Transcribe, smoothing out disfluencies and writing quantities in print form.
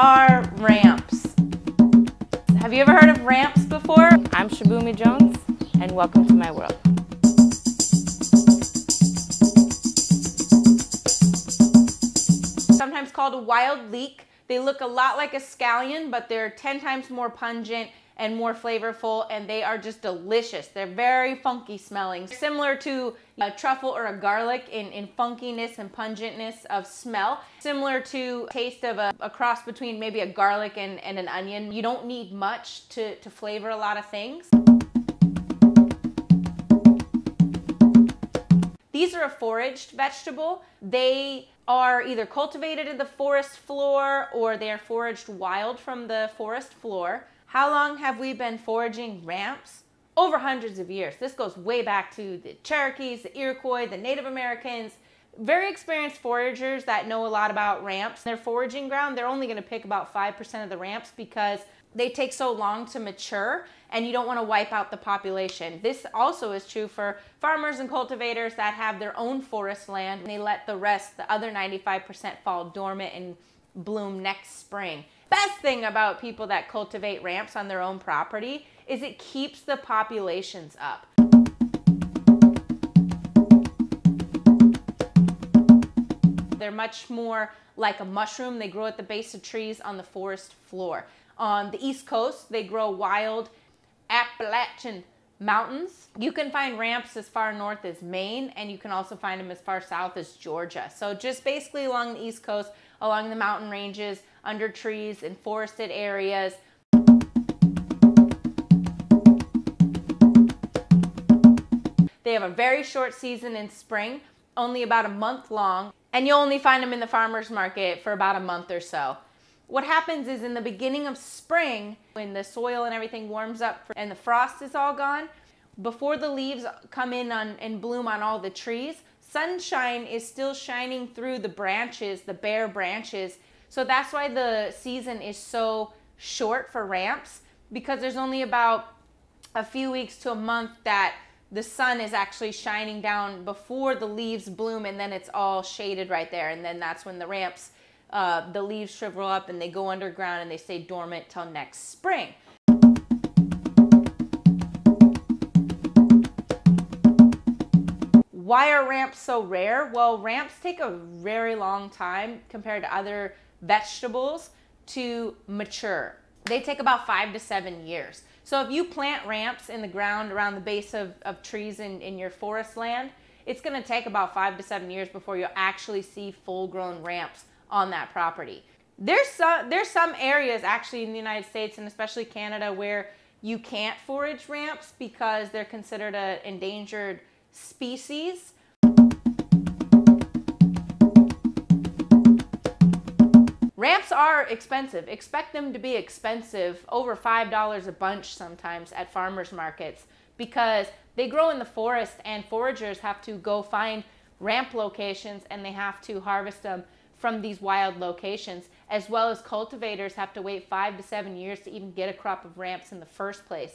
are ramps? Have you ever heard of ramps before? I'm Shibumi Jones, and welcome to my world. Sometimes called a wild leek. They look a lot like a scallion, but they're 10 times more pungent and more flavorful, and they are just delicious. They're very funky smelling. Similar to a truffle or a garlic in funkiness and pungentness of smell. Similar to taste of a cross between maybe a garlic and an onion. You don't need much to flavor a lot of things. These are a foraged vegetable. They are either cultivated in the forest floor or they are foraged wild from the forest floor. How long have we been foraging ramps? Over hundreds of years. This goes way back to the Cherokees, the Iroquois, the Native Americans. Very experienced foragers that know a lot about ramps. Their foraging ground, they're only going to pick about 5% of the ramps because they take so long to mature and you don't want to wipe out the population. This also is true for farmers and cultivators that have their own forest land and they let the rest, the other 95%, fall dormant and bloom next spring. Best thing about people that cultivate ramps on their own property is it keeps the populations up. They're much more like a mushroom. They grow at the base of trees on the forest floor. On the East Coast, they grow wild Appalachian mountains. You can find ramps as far north as Maine, and you can also find them as far south as Georgia. So just basically along the East Coast, along the mountain ranges, under trees, in forested areas. They have a very short season in spring, only about a month long, and you'll only find them in the farmer's market for about a month or so. What happens is in the beginning of spring, when the soil and everything warms up and the frost is all gone, before the leaves come in and bloom on all the trees, sunshine is still shining through the branches, the bare branches. So that's why the season is so short for ramps, because there's only about a few weeks to a month that the sun is actually shining down before the leaves bloom, and then it's all shaded right there. And then that's when the ramps, the leaves shrivel up and they go underground and they stay dormant till next spring. Why are ramps so rare? Well, ramps take a very long time compared to other vegetables to mature. They take about 5 to 7 years. So if you plant ramps in the ground around the base of trees in your forest land, it's going to take about 5 to 7 years before you'll actually see full-grown ramps on that property. There's some areas actually in the United States and especially Canada where you can't forage ramps because they're considered an endangered species. Ramps are expensive. Expect them to be expensive, over $5 a bunch sometimes at farmers markets, because they grow in the forest and foragers have to go find ramp locations and they have to harvest them from these wild locations, as well as cultivators have to wait 5 to 7 years to even get a crop of ramps in the first place.